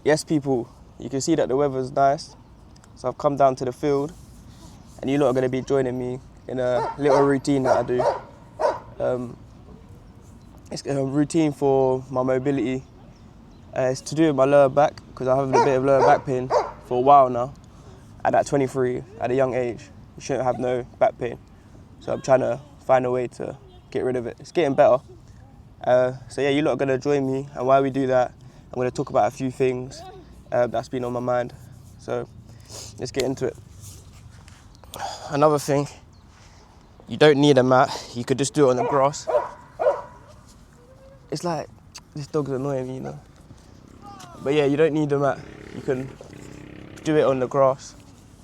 Yes, people, you can see that the weather's nice. So I've come down to the field and you lot are going to be joining me in a little routine that I do. It's a routine for my mobility. It's to do with my lower back because I have a bit of lower back pain for a while now. And at 23, at a young age, you shouldn't have no back pain. So I'm trying to find a way to get rid of it. It's getting better. So yeah, you lot are going to join me, and while we do that, I'm going to talk about a few things that's been on my mind. So let's get into it. Another thing, you don't need a mat, you could just do it on the grass. It's like, this dog's annoying me, you know. But yeah, you don't need a mat, you can do it on the grass.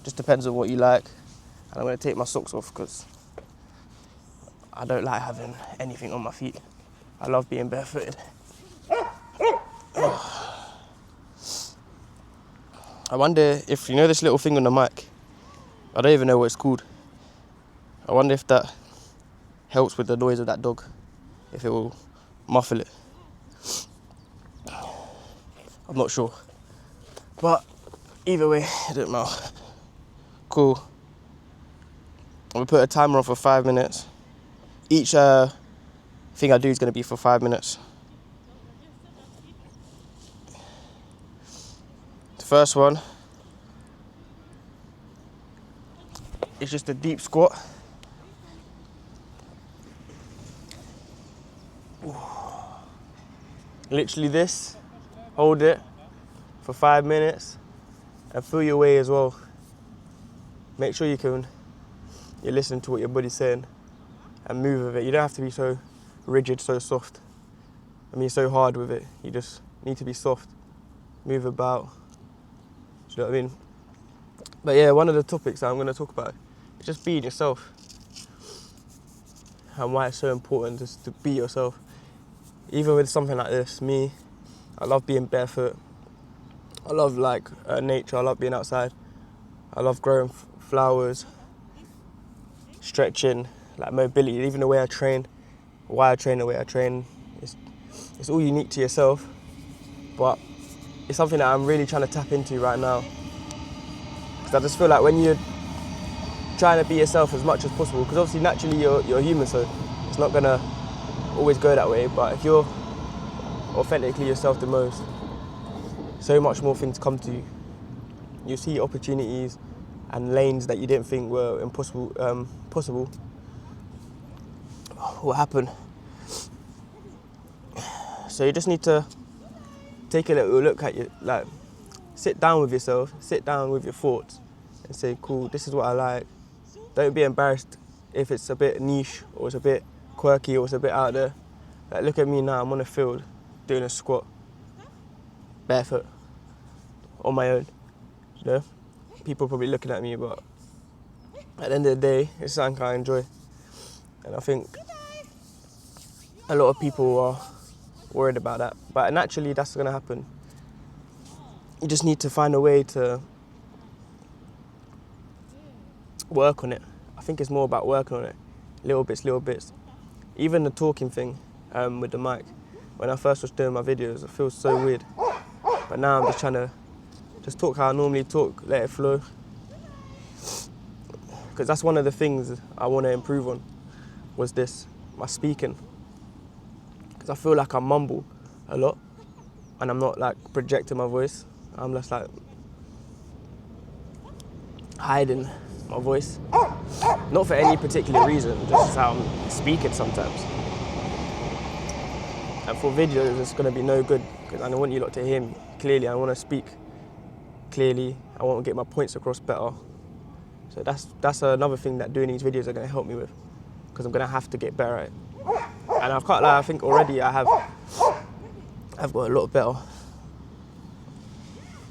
Just depends on what you like. And I'm going to take my socks off because I don't like having anything on my feet. I love being barefooted. I wonder if, you know this little thing on the mic? I don't even know what it's called. I wonder if that helps with the noise of that dog. If it will muffle it. I'm not sure. But either way, it doesn't matter. Cool. I'm gonna put a timer on for 5 minutes. Each thing I do is gonna be for 5 minutes. The first one is just a deep squat. Literally this, hold it for 5 minutes and feel your way as well. Make sure you're listening to what your body's saying and move with it. You don't have to be so rigid, so soft. I mean, so hard with it. You just need to be soft, move about. Do you know what I mean? But yeah, one of the topics that I'm going to talk about is just being yourself and why it's so important just to be yourself. Even with something like this, I love being barefoot. I love nature, I love being outside. I love growing flowers, stretching, like mobility, even the way I train, why I train the way I train. It's all unique to yourself, but it's something that I'm really trying to tap into right now. Because I just feel like when you're trying to be yourself as much as possible, because obviously naturally you're human, so it's not gonna always go that way, but if you're authentically yourself the most, so much more things come to you. You see opportunities and lanes that you didn't think were possible will happen. So you just need to take a little look at sit down with yourself, sit down with your thoughts and say, cool, this is what I like. Don't be embarrassed if it's a bit niche or it's a bit quirky or it's a bit out there. Like, look at me now, I'm on a field doing a squat, barefoot, on my own. You know, people are probably looking at me, but at the end of the day, it's something I enjoy. And I think a lot of people are worried about that, but naturally that's gonna happen. You just need to find a way to work on it. I think it's more about working on it, little bits. Even the talking thing with the mic. When I first was doing my videos, it feels so weird. But now I'm just trying to talk how I normally talk, let it flow. Because that's one of the things I want to improve on, was my speaking. Because I feel like I mumble a lot and I'm not like projecting my voice. I'm just like hiding my voice. Not for any particular reason, just how I'm speaking sometimes. And for videos, it's going to be no good because I want you lot to hear me clearly. I want to speak clearly. I want to get my points across better. So that's another thing that doing these videos are going to help me with, because I'm going to have to get better at it. And I think already I've got a lot better.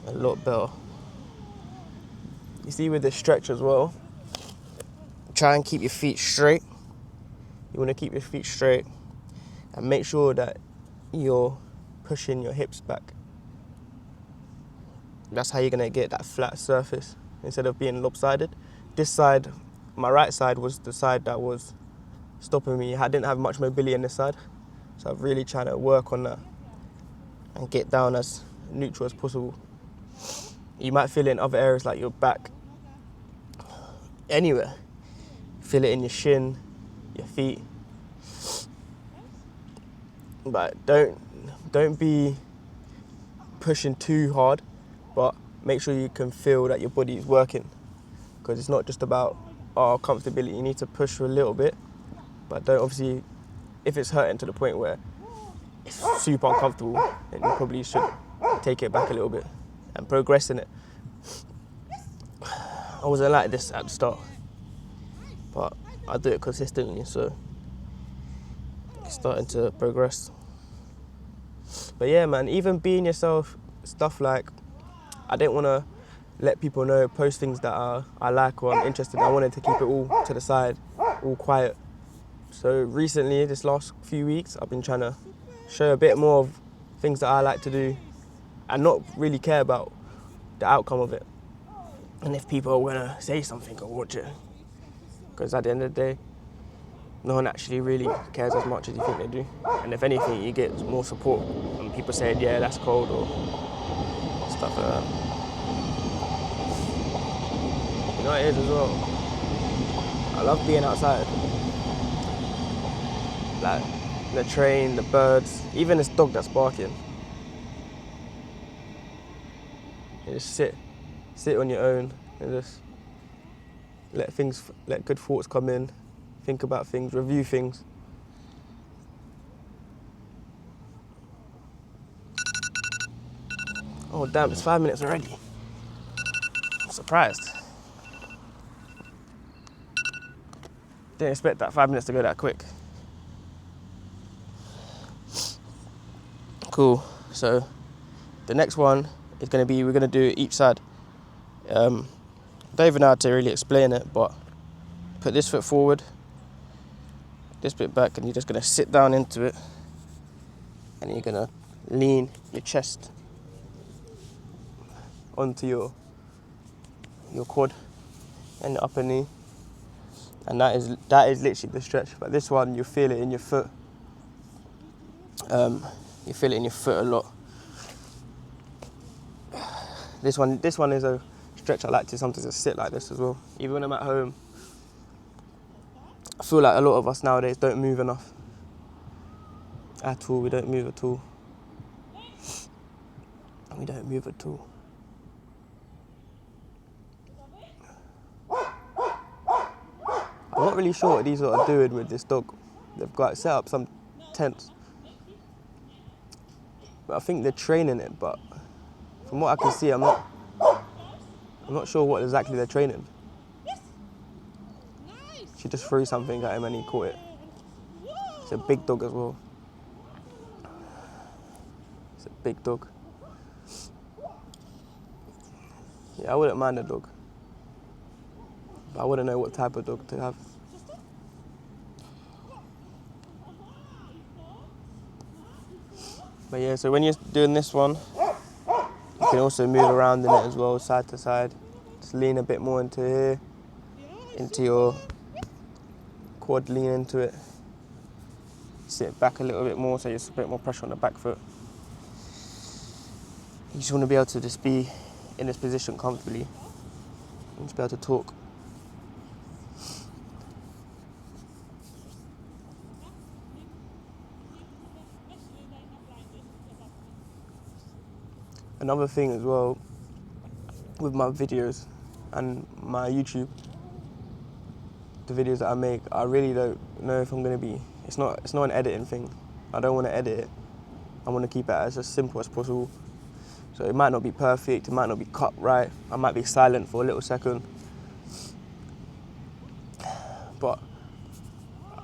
A lot better. You see with the stretch as well, try and keep your feet straight. You want to keep your feet straight and make sure that you're pushing your hips back. That's how you're going to get that flat surface instead of being lopsided. This side, my right side, was the side that was stopping me. I didn't have much mobility on this side, so I'm really trying to work on that and get down as neutral as possible. You might feel it in other areas like your back, anywhere. Feel it in your shin, your feet. But don't be pushing too hard, but make sure you can feel that your body is working. Because it's not just about comfortability. You need to push for a little bit, but don't obviously, if it's hurting to the point where it's super uncomfortable, then you probably should take it back a little bit and progress in it. I wasn't like this at the start, but I do it consistently, so it's starting to progress. But yeah, man, even being yourself, stuff like, I didn't want to let people know, post things that I like or I'm interested in. I wanted to keep it all to the side, all quiet. So recently, this last few weeks, I've been trying to show a bit more of things that I like to do and not really care about the outcome of it. And if people are going to say something or watch it. Because at the end of the day, no one actually really cares as much as you think they do. And if anything, you get more support when people say, yeah, that's cold or stuff like that. You know what it is as well? I love being outside. Like the train, the birds, even this dog that's barking. You just sit on your own and just let good thoughts come in, think about things, review things. Oh damn, it's 5 minutes already. I'm surprised. Didn't expect that 5 minutes to go that quick. Cool, so the next one is going to be, we're going to do each side. Don't even know how to really explain it, but put this foot forward, this bit back, and you're just going to sit down into it, and you're going to lean your chest onto your quad and your upper knee, and that is literally the stretch. But this one, you feel it in your foot. You feel it in your foot a lot. This one is a stretch I like to sometimes just sit like this as well. Even when I'm at home, I feel like a lot of us nowadays don't move enough. At all, we don't move at all. We don't move at all. I'm not really sure what these lot are doing with this dog. They've got set up some tents. But I think they're training it, but from what I can see, I'm not sure what exactly they're training. She just threw something at him and he caught it. It's a big dog as well. It's a big dog. Yeah, I wouldn't mind a dog. But I wouldn't know what type of dog to have. But yeah, so when you're doing this one, you can also move around in it as well, side to side. Just lean a bit more into here, into your quad, lean into it. Sit back a little bit more, so it's a bit more pressure on the back foot. You just want to be able to just be in this position comfortably and just be able to talk. Another thing as well with my videos and my YouTube, the videos that I make, I really don't know if I'm going to be, it's not an editing thing. I don't want to edit it. I want to keep it as simple as possible. So it might not be perfect, it might not be cut right, I might be silent for a little second. But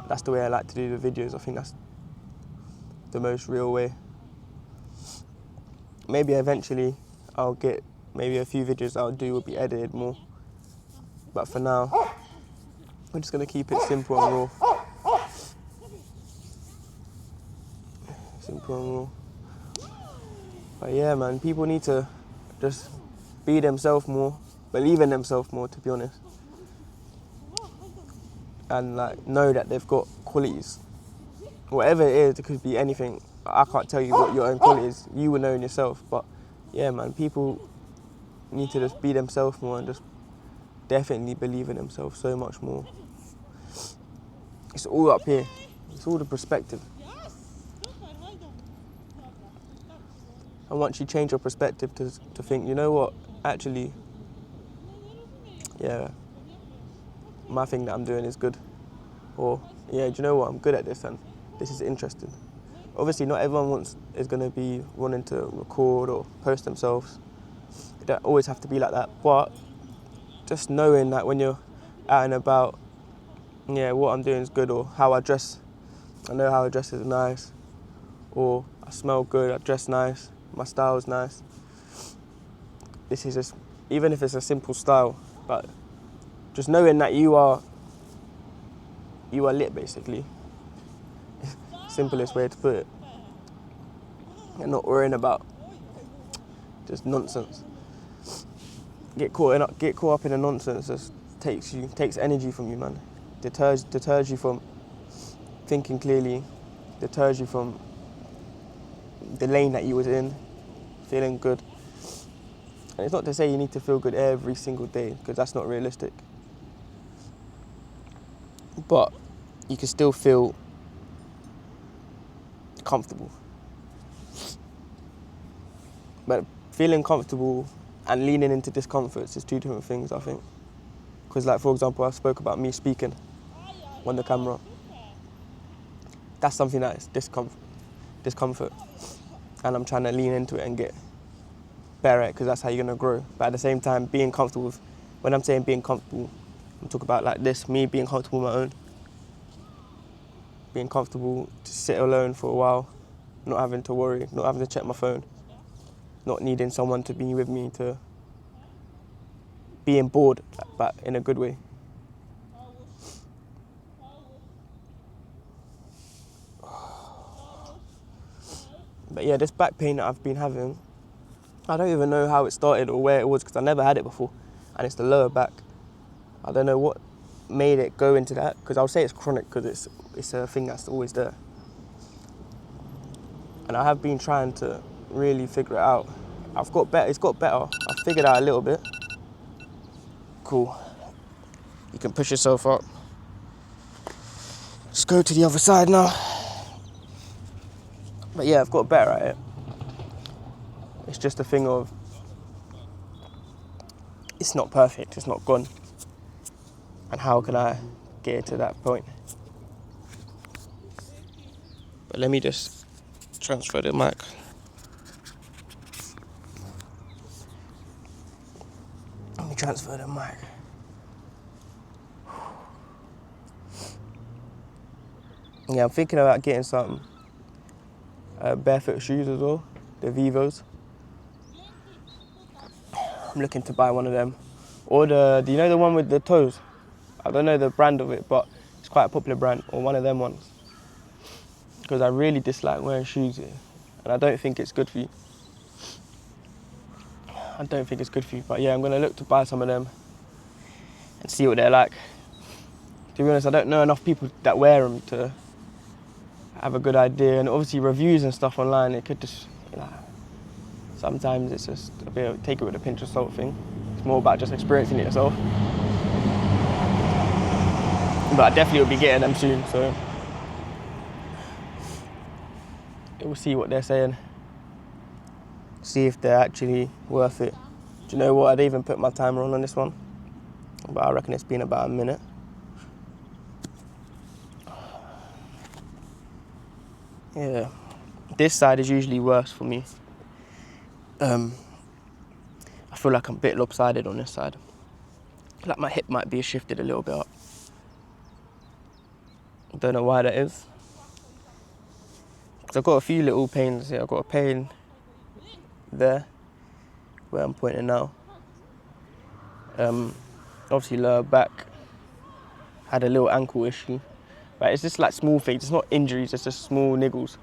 that's the way I like to do the videos. I think that's the most real way. Maybe eventually I'll get, maybe a few videos I'll do will be edited more. But for now, we're just going to keep it simple and raw. Simple and raw. But yeah, man, people need to just be themselves more, believe in themselves more, to be honest. And like know that they've got qualities. Whatever it is, it could be anything. I can't tell you what your own quality is. You will know in yourself, but yeah, man, people need to just be themselves more and just definitely believe in themselves so much more. It's all up here. It's all the perspective. And once you change your perspective to think, you know what, actually, yeah, my thing that I'm doing is good. Or, yeah, do you know what, I'm good at this and this is interesting. Obviously, not everyone is going to be wanting to record or post themselves. It don't always have to be like that. But just knowing that when you're out and about, yeah, what I'm doing is good, or how I dress, I know how I dress is nice, or I smell good, I dress nice, my style is nice. This is just, even if it's a simple style, but just knowing that you are lit, basically. Simplest way to put it. And not worrying about just nonsense. Get caught up in the nonsense. Just takes energy from you, man. Deters you from thinking clearly. Deters you from the lane that you was in, feeling good. And it's not to say you need to feel good every single day, because that's not realistic. But you can still feel comfortable. But feeling comfortable and leaning into discomforts is two different things, I think. Because, like, for example, I spoke about me speaking on the camera. That's something that is discomfort. And I'm trying to lean into it and get better at it, because that's how you're going to grow. But at the same time, being comfortable with, when I'm saying being comfortable, I'm talking about like this, me being comfortable on my own. Being comfortable to sit alone for a while, not having to worry, not having to check my phone, not needing someone to be with me, to being bored, but in a good way. But yeah, this back pain that I've been having, I don't even know how it started or where it was, because I never had it before. And it's the lower back. I don't know what made it go into that, because I would say it's chronic, because it's a thing that's always there. And I have been trying to really figure it out. I've got better, it's got better. I figured out a little bit. Cool. You can push yourself up. Just go to the other side now. But yeah, I've got better at it. It's just a thing of, it's not perfect, it's not gone. And how can I get it to that point? But let me just transfer the mic. Let me transfer the mic. Yeah, I'm thinking about getting some barefoot shoes as well, the Vivos. I'm looking to buy one of them. Or do you know the one with the toes? I don't know the brand of it, but it's quite a popular brand, or one of them ones. Because I really dislike wearing shoes here, and I don't think it's good for you. I don't think it's good for you, but yeah, I'm gonna look to buy some of them and see what they're like. To be honest, I don't know enough people that wear them to have a good idea, and obviously reviews and stuff online, it could just, sometimes it's just a bit of take it with a pinch of salt thing. It's more about just experiencing it yourself. But I definitely will be getting them soon, so we'll see what they're saying. See if they're actually worth it. Do you know what? I'd even put my timer on this one, but I reckon it's been about a minute. Yeah, this side is usually worse for me. I feel like I'm a bit lopsided on this side. Like my hip might be shifted a little bit up. I don't know why that is. Because I've got a few little pains here. I've got a pain there, where I'm pointing now. Obviously lower back. Had a little ankle issue. But it's just like small things. It's not injuries, it's just small niggles.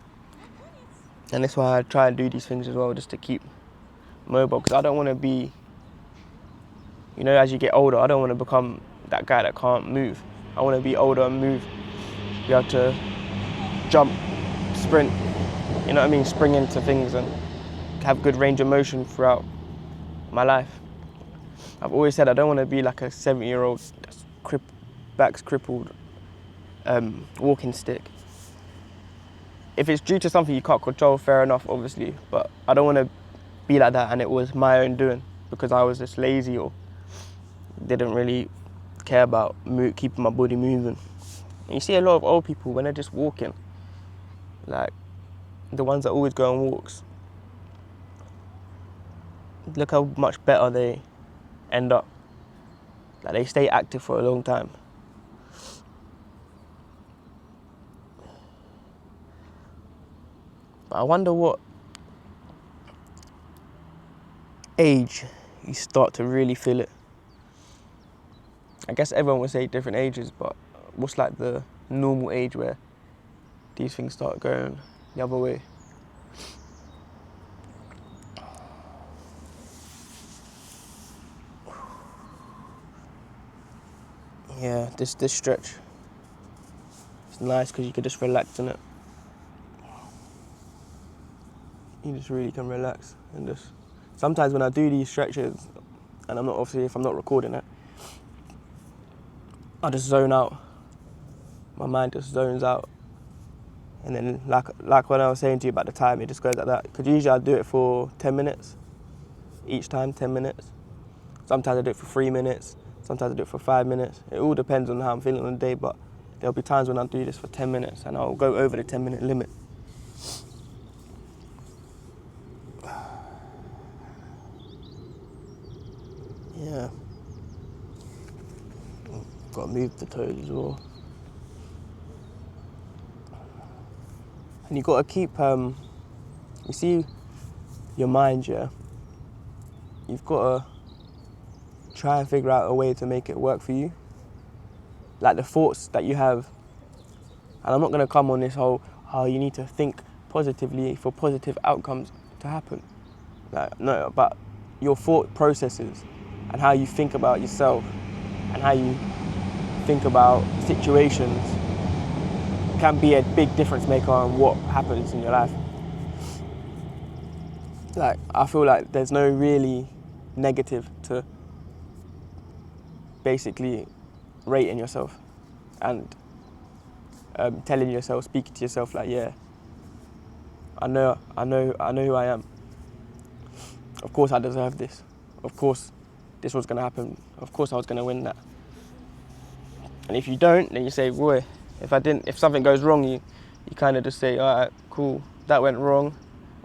And that's why I try and do these things as well, just to keep mobile. Because I don't want to be, as you get older, I don't want to become that guy that can't move. I want to be older and move. Be able to jump, sprint, spring into things and have good range of motion throughout my life. I've always said I don't want to be like a 70-year-old that's back's crippled, walking stick. If it's due to something you can't control, fair enough, obviously, but I don't want to be like that and it was my own doing because I was just lazy or didn't really care about keeping my body moving. And you see a lot of old people when they're just walking, like the ones that always go on walks, look how much better they end up. Like they stay active for a long time. But I wonder what age you start to really feel it. I guess everyone would say different ages, but what's like the normal age where these things start going the other way? Yeah, this stretch, it's nice because you can just relax in it. You just really can relax and just. Sometimes when I do these stretches, and I'm not obviously if I'm not recording it, I just zone out. My mind just zones out, and then like when I was saying to you about the time, it just goes like that. Because usually I do it for 10 minutes, each time 10 minutes. Sometimes I do it for 3 minutes. Sometimes I do it for 5 minutes. It all depends on how I'm feeling on the day, but there'll be times when I'll do this for 10 minutes and I'll go over the 10-minute limit. Yeah. Got to move the toes as well. And you got to keep, you see your mind, yeah? You've got to try and figure out a way to make it work for you. Like the thoughts that you have, and I'm not going to come on this whole, you need to think positively for positive outcomes to happen. Like, no, but your thought processes and how you think about yourself and how you think about situations can be a big difference maker on what happens in your life. Like, I feel like there's no really negative to basically rating yourself and telling yourself, speaking to yourself like, yeah, I know who I am. Of course I deserve this. Of course this was gonna happen. Of course I was gonna win that. And if you don't, then you say, boy, if something goes wrong, you kind of just say, all right, cool, that went wrong.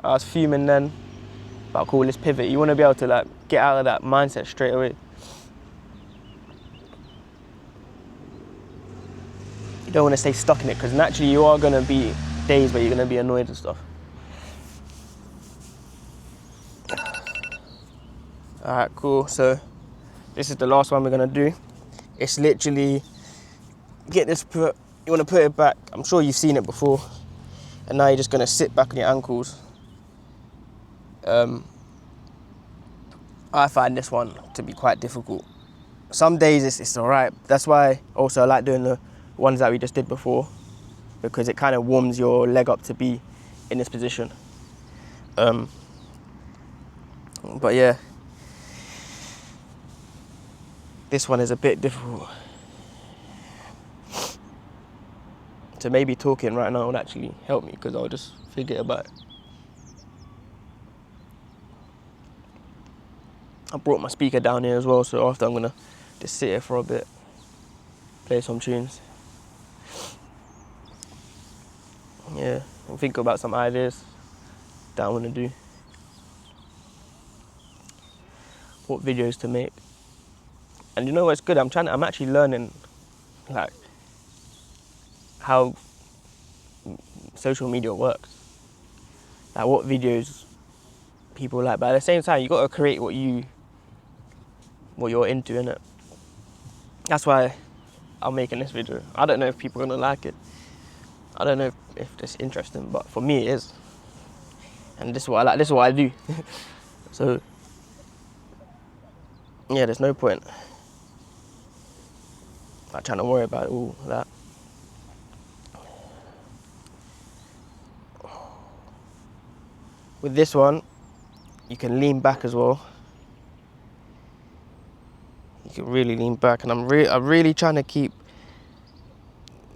I was fuming then, but cool, let's pivot. You want to be able to like get out of that mindset straight away. You don't want to stay stuck in it because naturally you are going to be days where you're going to be annoyed and stuff. All right, cool. So this is the last one we're going to do. It's literally you want to put it back. I'm sure you've seen it before. And now you're just going to sit back on your ankles. I find this one to be quite difficult. Some days it's all right. That's why also I like doing the ones that we just did before, because it kind of warms your leg up to be in this position. But yeah, this one is a bit difficult. So maybe talking right now would actually help me because I'll just forget about it. I brought my speaker down here as well, so after I'm gonna just sit here for a bit, play some tunes. Yeah, and think about some ideas that I wanna do. What videos to make. And you know what's good? I'm actually learning like how social media works. Like what videos people like, but at the same time you gotta create what you're into, innit? That's why I'm making this video. I don't know if people are gonna like it. I don't know if it's interesting, but for me it is. And this is what I like, this is what I do. So yeah, there's no point like trying to worry about all that. With this one, You can lean back as well. You can really lean back, and I'm really trying to keep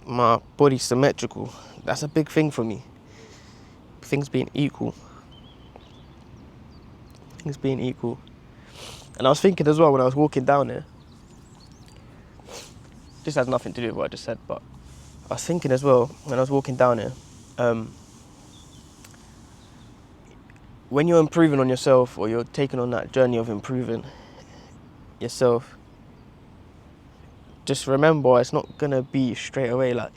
my body symmetrical. That's a big thing for me. Things being equal. Things being equal. And I was thinking as well when I was walking down there, this has nothing to do with what I just said, but I was thinking as well when I was walking down here, when you're improving on yourself, or you're taking on that journey of improving yourself, just remember it's not gonna be straight away. Like,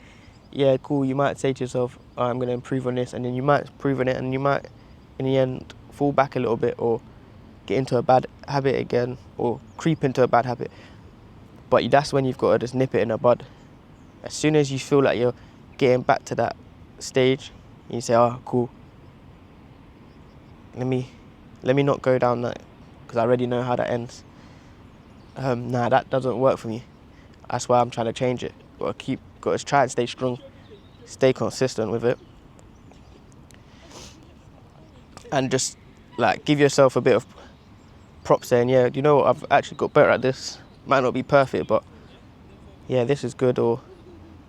yeah, cool, you might say to yourself, oh, I'm gonna improve on this, and then you might improve on it, and you might in the end fall back a little bit, or get into a bad habit again, or creep into a bad habit. But that's when you've got to just nip it in the bud. As soon as you feel like you're getting back to that stage, you say, oh, cool, let me not go down that, because I already know how that ends. Nah, that doesn't work for me. That's why I'm trying to change it. Got to try and stay strong, stay consistent with it, and just like give yourself a bit of props, saying, yeah, you know what, I've actually got better at this. Might not be perfect, but yeah, this is good. Or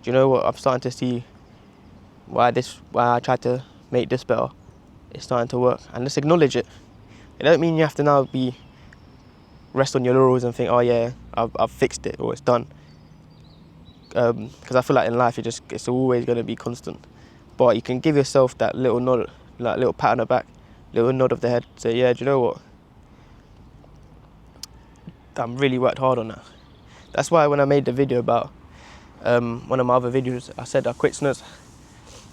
do you know what, I'm starting to see why I tried to make this better. It's starting to work, and just acknowledge it. It don't mean you have to now rest on your laurels and think, oh yeah, I've fixed it, or it's done. Because I feel like in life it's always going to be constant. But you can give yourself that little nod, like little pat on the back, little nod of the head, say, yeah, do you know what, I'm really worked hard on that. That's why when I made the video about one of my other videos, I said I quit snus.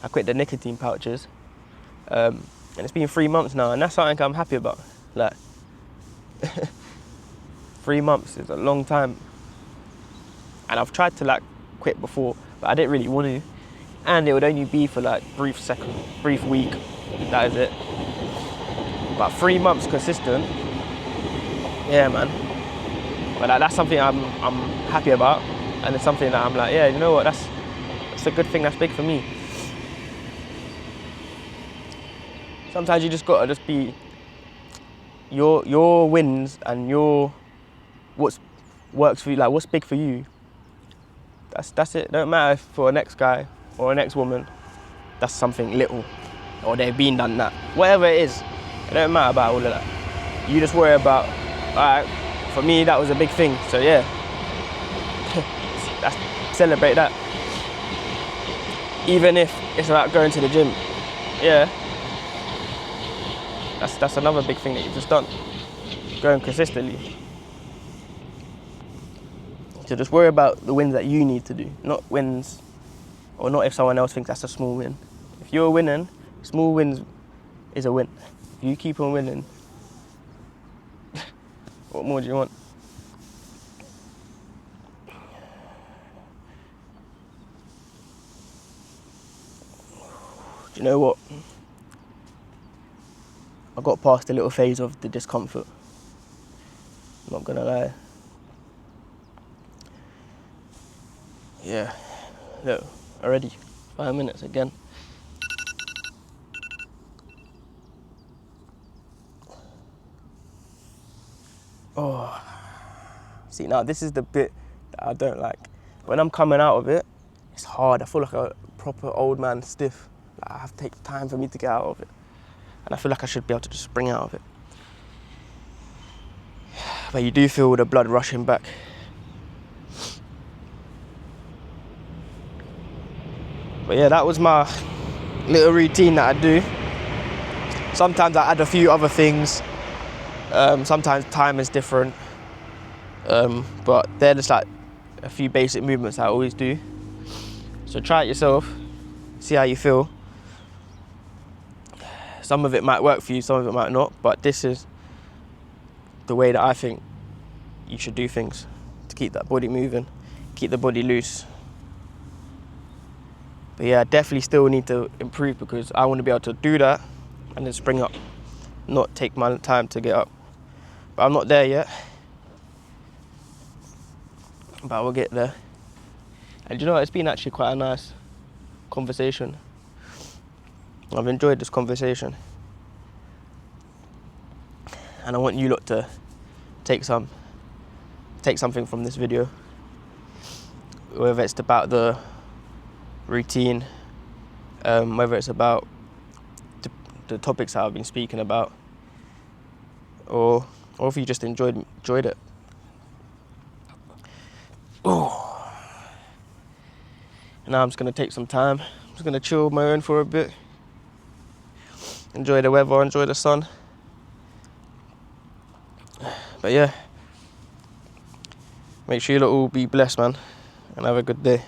I quit the nicotine pouches, and it's been 3 months now, and that's something I'm happy about. Like, 3 months is a long time, and I've tried to like quit before, but I didn't really want to, and it would only be for like brief week. That is it. But 3 months consistent, yeah, man. But that's something I'm happy about, and it's something that I'm like, yeah, you know what, that's a good thing. That's big for me. Sometimes you just gotta just be your wins and what works for you, like what's big for you. That's it. Don't matter if for a next guy or a next woman, that's something little, or they've been done that. Whatever it is, it don't matter about all of that. You just worry about, all right, for me that was a big thing, so yeah, celebrate that. Even if it's about going to the gym, yeah, that's another big thing that you've just done, going consistently. So just worry about the wins that you need to do, not wins, or not if someone else thinks that's a small win. If you're winning, small wins is a win. If you keep on winning, what more do you want? Do you know what? I got past a little phase of the discomfort. I'm not gonna lie. Yeah, look, already 5 minutes again. Oh, see, now this is the bit that I don't like. When I'm coming out of it, it's hard. I feel like a proper old man stiff. Like, I have to take time for me to get out of it. And I feel like I should be able to just spring out of it. But you do feel the blood rushing back. But yeah, that was my little routine that I do. Sometimes I add a few other things. Sometimes time is different. But they're just like a few basic movements I always do. So try it yourself, see how you feel. Some of it might work for you, some of it might not, but this is the way that I think you should do things to keep that body moving, keep the body loose. But yeah, I definitely still need to improve, because I want to be able to do that and then spring up, not take my time to get up. But I'm not there yet, but we'll get there. And you know what, it's been actually quite a nice conversation. I've enjoyed this conversation. And I want you lot to take something from this video, whether it's about the routine, whether it's about the topics that I've been speaking about, or if you just enjoyed it. Oh. Now I'm just gonna take some time. I'm just gonna chill my own for a bit. Enjoy the weather, enjoy the sun. But yeah, make sure you lot all be blessed, man, and have a good day.